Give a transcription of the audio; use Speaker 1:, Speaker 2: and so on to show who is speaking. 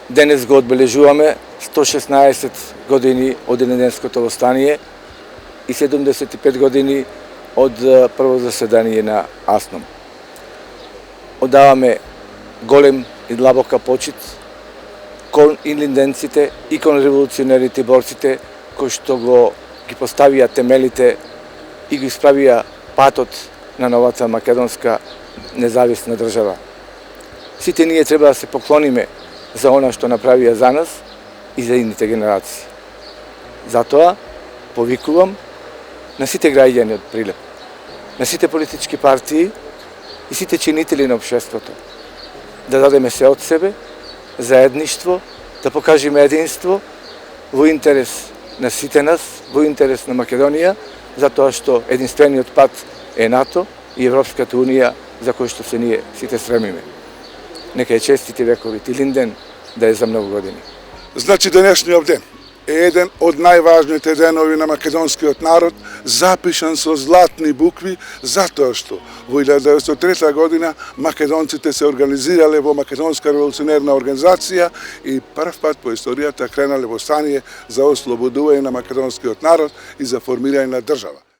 Speaker 1: Денес го одбележуваме 116 години од Илинденското востание и 75 години од прво заседание на АСНОМ. Одаваме голем и длабока почит кон илинденците и кон револуционерите и борците кои што ги поставија темелите и ги исправија патот на новата македонска независна држава. Сите ние треба да се поклониме за она што направија за нас и за идните генерации. Затоа повикувам на сите граѓани од Прилеп, на сите политички партии и сите чинители на општеството да дадеме се од себе, заедништво, да покажеме единство во интерес на сите нас, во интерес на Македонија, затоа што единствениот пат е НАТО и Европската Унија за кој што се ние сите стремиме. Нека е честити вековит Илинден да е за многу години.
Speaker 2: Значи денешниот ден е еден од најважните денови на македонскиот народ, запишан со златни букви, затоа што во 1903 година македонците се организирале во Македонска револуционерна организација и прв пат по историјата кренале во стание за ослободување на македонскиот народ и за формирање на држава.